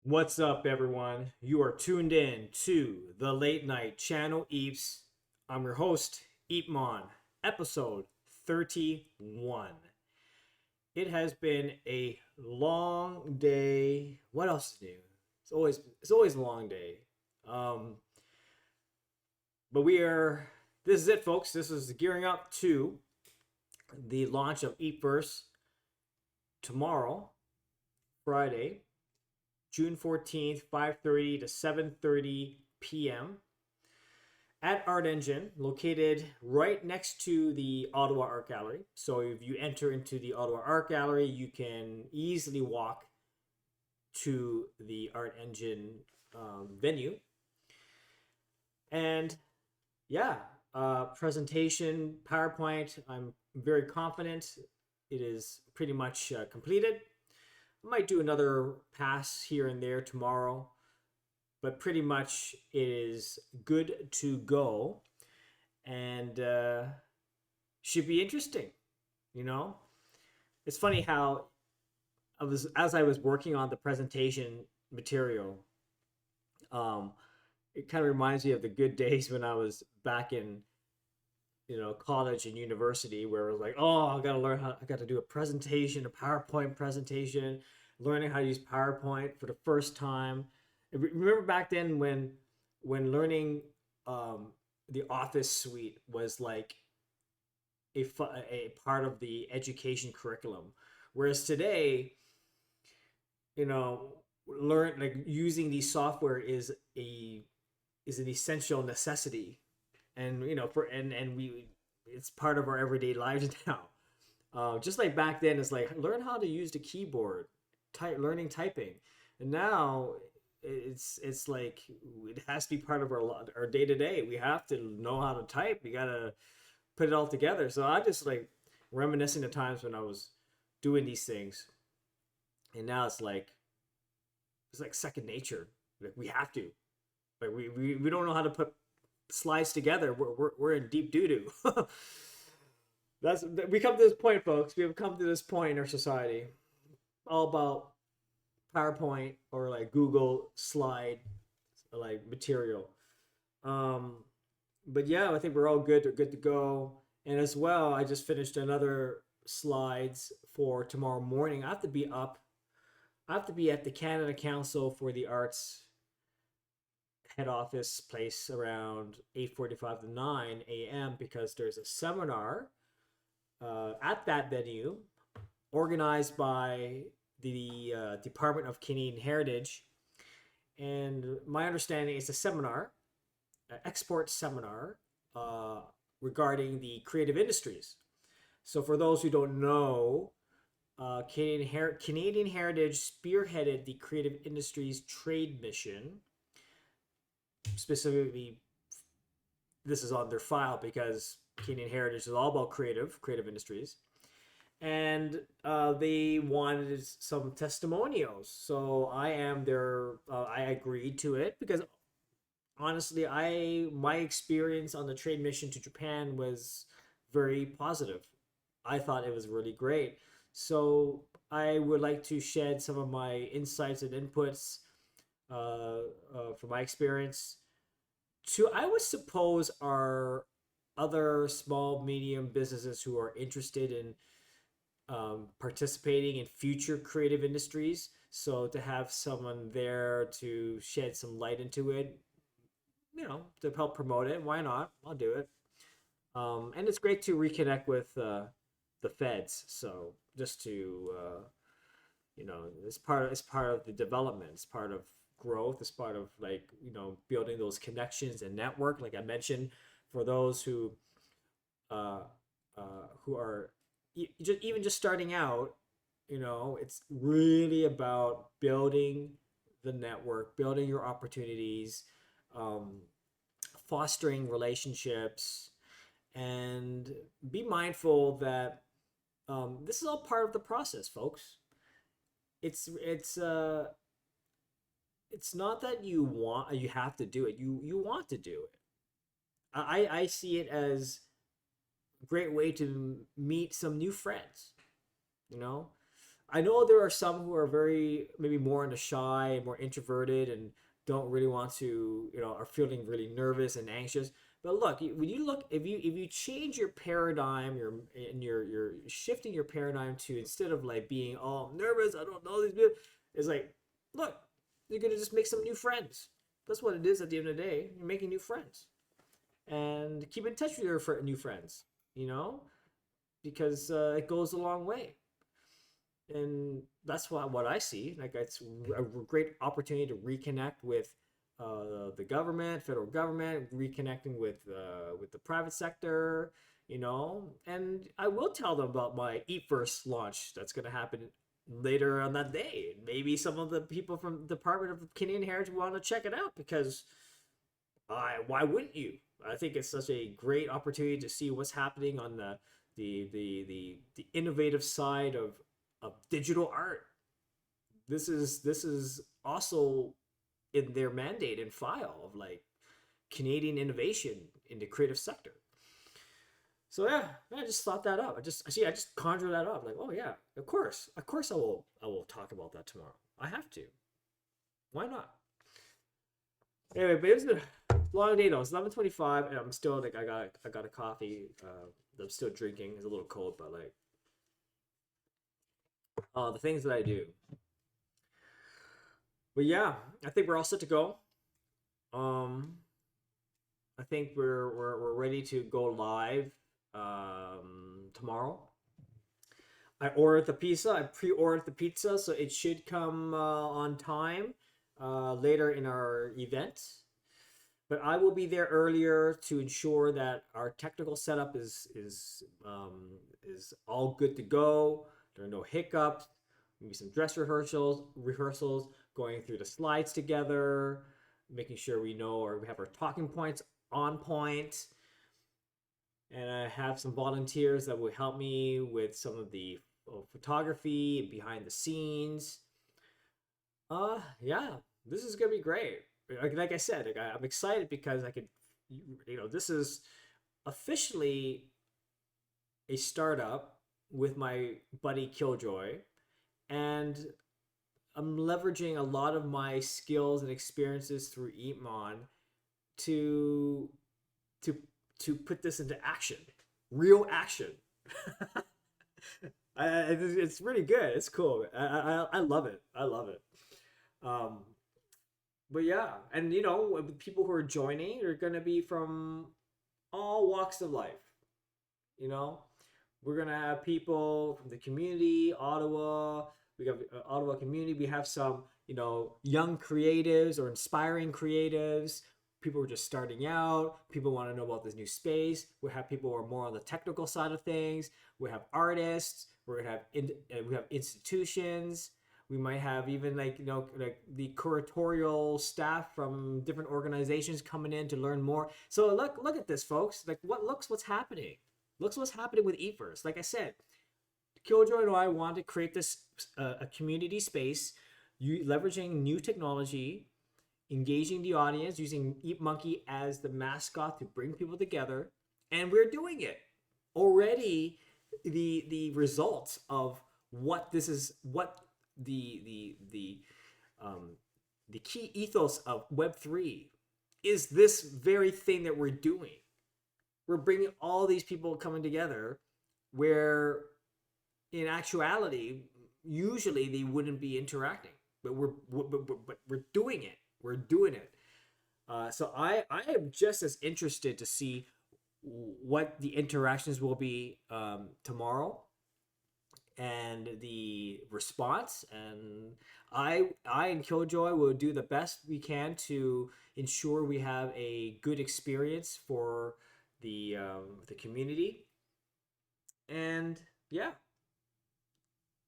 What's up, everyone? You are tuned in to the Late Night Channel Eeps. I'm your host, EEPMON, episode 31. It has been a long day. What else is new? It's always a long day. Um, but this is it, folks. This is gearing up to the launch of Eatverse tomorrow, Friday, June 14th, 5:30 to 7:30 p.m. at Art Engine, located right next to the Ottawa Art Gallery. So if you enter into the Ottawa Art Gallery, you can easily walk to the Art Engine venue. And yeah, presentation, PowerPoint, I'm very confident it is pretty much completed. I might do another pass here and there tomorrow, but pretty much it is good to go and should be interesting. You know, it's funny how as I was working on the presentation material, um, it kind of reminds me of the good days when I was back in college and university, where it was like, oh, I got to do a presentation, a PowerPoint presentation, learning how to use PowerPoint for the first time. Remember back then when learning the Office suite was like a part of the education curriculum, whereas today, you know, learn like using these software is an essential necessity, and we it's part of our everyday lives now. Just like back then, it's like learn how to use the keyboard, learning typing, and now it's like it has to be part of our day to day. We have to know how to type. We gotta put it all together. So I just like reminiscing the times when I was doing these things, and now it's like second nature. Like we have to. Like we don't know how to put slides together. We're in deep doo doo. That's we come to this point, folks. We have come to this point in our society, all about PowerPoint or like Google slide like material. Um, but yeah, I think we're all good. We're good to go. And as well, I just finished another slides for tomorrow morning. I have to be up. I have to be at the Canada Council for the Arts head office place around 8:45 to 9 a.m. because there's a seminar at that venue organized by the Department of Canadian Heritage. And my understanding is a seminar, an export seminar uh, regarding the creative industries. So for those who don't know, Canadian Heritage spearheaded the creative industries trade mission. Specifically, this is on their file because Canadian Heritage is all about creative industries, and they wanted some testimonials. So I am there. I agreed to it because honestly, my experience on the trade mission to Japan was very positive. I thought it was really great. So I would like to shed some of my insights and inputs from my experience to, I would suppose, are other small medium businesses who are interested in participating in future creative industries. So to have someone there to shed some light into it, to help promote it, why not? I'll do it. And it's great to reconnect with the feds. So just to it's part of the development. It's part of growth. It's part of like building those connections and network. Like I mentioned, for those uh, who are even just starting out, it's really about building the network, building your opportunities, um, fostering relationships, and be mindful that this is all part of the process, folks. It's not that you have to do it. You want to do it. I see it as a great way to meet some new friends. You know, I know there are some who are very maybe more into shy, more introverted, and don't really want to, are feeling really nervous and anxious. But look, when you look, if you change your paradigm, you're shifting your paradigm to, instead of like being all nervous, I don't know these people, it's like, look, you're gonna just make some new friends. That's what it is at the end of the day. You're making new friends, and keep in touch with your new friends. You know, because it goes a long way, and that's what I see. Like, it's a great opportunity to reconnect with the government, federal government, reconnecting with the private sector, And I will tell them about my Eat First launch that's going to happen later on that day. Maybe some of the people from the Department of Canadian Heritage want to check it out, because why wouldn't you? I think it's such a great opportunity to see what's happening on the innovative side of digital art. This is also in their mandate and file of like Canadian innovation in the creative sector. So yeah, I just thought that up. I just conjured that up. Like, oh yeah, of course, I will talk about that tomorrow. I have to. Why not? Anyway, but it was a long day though. It's 11:25, and I'm still like, I got a coffee. I'm still drinking. It's a little cold, but like, the things that I do. But yeah, I think we're all set to go. Um, I think we're ready to go live tomorrow. I ordered the pizza. I pre-ordered the pizza, so it should come on time later in our event. But I will be there earlier to ensure that our technical setup is all good to go. There are no hiccups. Maybe some dress rehearsals, going through the slides together, making sure we know, or we have our talking points on point. And I have some volunteers that will help me with some of the photography behind the scenes. Yeah, this is gonna be great. Like I said, like, I'm excited because I could, this is officially a startup with my buddy Killjoy, and I'm leveraging a lot of my skills and experiences through EEPMON to to to put this into action, real action. It's really good. It's cool. I love it. I love it. Um, but yeah, and people who are joining are gonna be from all walks of life. You know, we're gonna have people from the community, Ottawa. We got Ottawa community. We have some, young creatives or inspiring creatives. People who are just starting out. People want to know about this new space. We have people who are more on the technical side of things. We have artists. We're gonna have we have institutions. We might have even like the curatorial staff from different organizations coming in to learn more. So look at this, folks. Like, what's happening. Looks what's happening with eFirst. Like I said, Killjoy and I want to create this a community space, leveraging new technology, engaging the audience, using Eat Monkey as the mascot to bring people together, and we're doing it already. The results of what this is, what the key ethos of Web3 is, this very thing that we're doing. We're bringing all these people coming together, where in actuality, usually they wouldn't be interacting, but we're doing it. We're doing it. So I am just as interested to see what the interactions will be tomorrow, and the response. And I and Killjoy will do the best we can to ensure we have a good experience for the community. And yeah,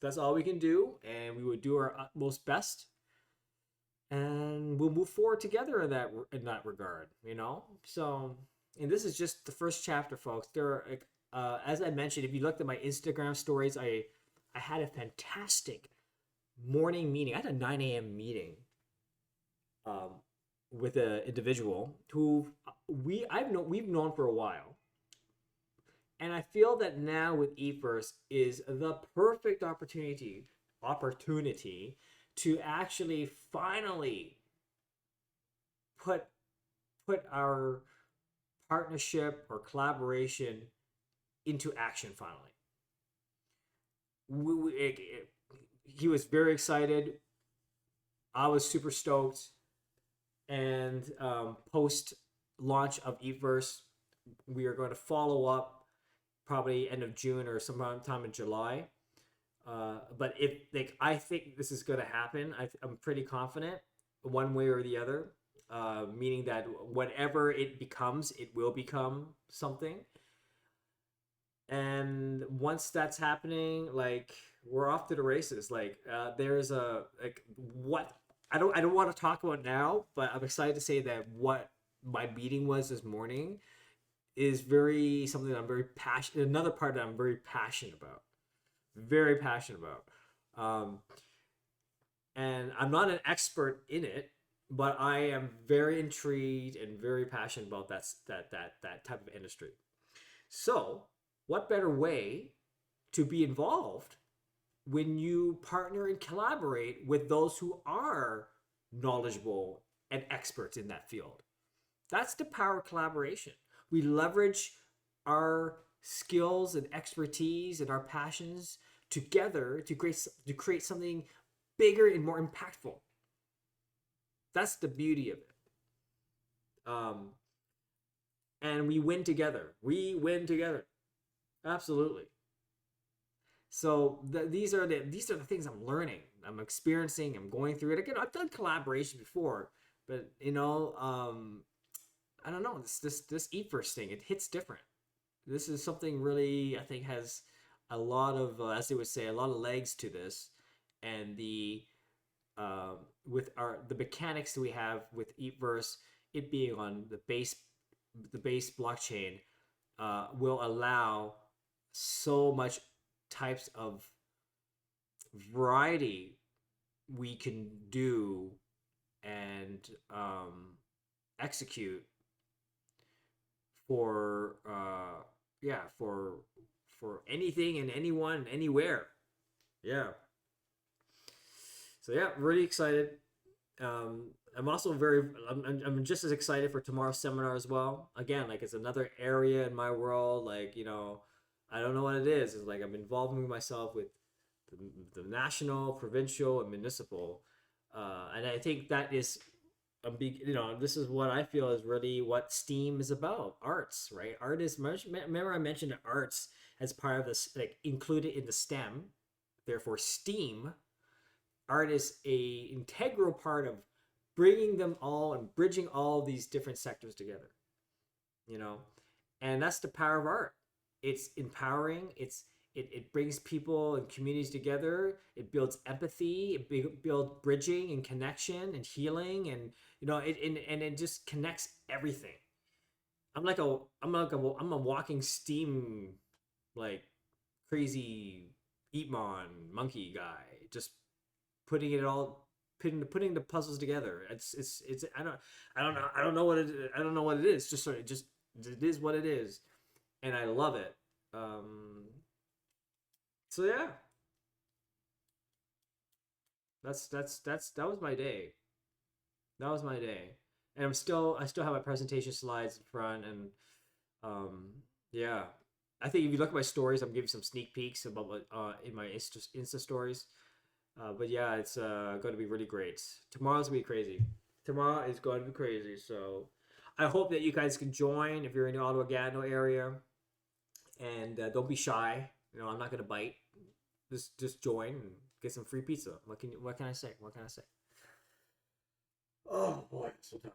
that's all we can do, and we will do our utmost best, and we'll move forward together in that regard. So, and this is just the first chapter, folks. There are, as I mentioned, if you looked at my Instagram stories, I had a fantastic morning meeting. I had a 9 a.m. meeting with an individual who we've known for a while. And I feel that now with eFirst is the perfect opportunity opportunity to actually finally put our partnership or collaboration into action finally. He was very excited. I was super stoked. And post launch of Eatverse, we are going to follow up probably end of June or sometime in July. But if like I think this is going to happen, I'm pretty confident one way or the other. Meaning that whatever it becomes, it will become something. And once that's happening, like we're off to the races. Like there's a like what I don't want to talk about now, but I'm excited to say that what my meeting was this morning is very something that I'm very passionate. Another part that I'm very passionate about, very passionate about. And I'm not an expert in it, but I am very intrigued and very passionate about that type of industry. So, what better way to be involved when you partner and collaborate with those who are knowledgeable and experts in that field? That's the power of collaboration. We leverage our skills and expertise and our passions together to create something bigger and more impactful. That's the beauty of it. And we win together. We win together. Absolutely. So these are the things I'm learning. I'm experiencing. I'm going through it again. I've done collaboration before, but I don't know. This Eatverse thing, it hits different. This is something really I think has a lot of, as they would say, a lot of legs to this, and with the mechanics that we have with Eatverse, it being on the base blockchain, will allow so much types of variety we can do and execute for for anything and anyone anywhere. Yeah. So yeah, really excited. I'm also I'm just as excited for tomorrow's seminar as well. Again, like it's another area in my world. Like I don't know what it is. It's like I'm involving myself with the national, provincial, and municipal, and I think that is a big. This is what I feel is really what STEAM is about. Arts, right? Art is. Remember, I mentioned that arts as part of this, like included in the STEM. Therefore, STEAM. Art is a integral part of bringing them all and bridging all these different sectors together. And that's the power of art. It's empowering. It brings people and communities together. It builds empathy. It builds bridging and connection and healing, and it just connects everything. I'm a walking STEAM, like crazy EEPMON monkey guy, just putting the puzzles together. It's I don't know what it is. Just sort of just it is what it is, and I love it. So yeah, that was my day. That was my day, and I still have my presentation slides in front, and yeah. I think if you look at my stories, I'm giving some sneak peeks about what in my Insta stories. But yeah, it's going to be really great. Tomorrow's going to be crazy. Tomorrow is going to be crazy. So I hope that you guys can join if you're in the Ottawa Gatineau area. And don't be shy. I'm not going to bite. Just join and get some free pizza. What can I say? What can I say? Oh boy, I'm so tired.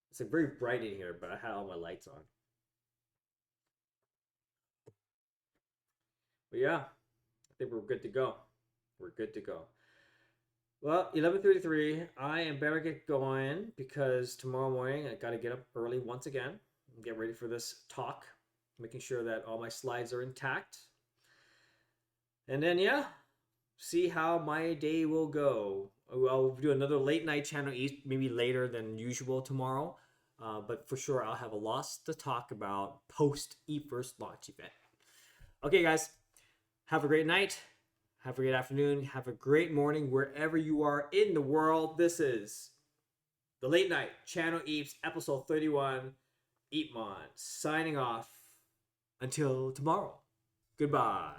It's like very bright in here, but I had all my lights on. But yeah, I think we're good to go. We're good to go. Well, 11:33. I better get going because tomorrow morning I got to get up early once again and get ready for this talk, making sure that all my slides are intact. And then yeah, see how my day will go. I'll do another late night Channel East, maybe later than usual tomorrow. But for sure, I'll have a lot to talk about post Eatverse launch event. Okay, guys. Have a great night. Have a great afternoon. Have a great morning wherever you are in the world. This is the Late Night Channel Eps, episode 31. EEPMON signing off. Until tomorrow. Goodbye.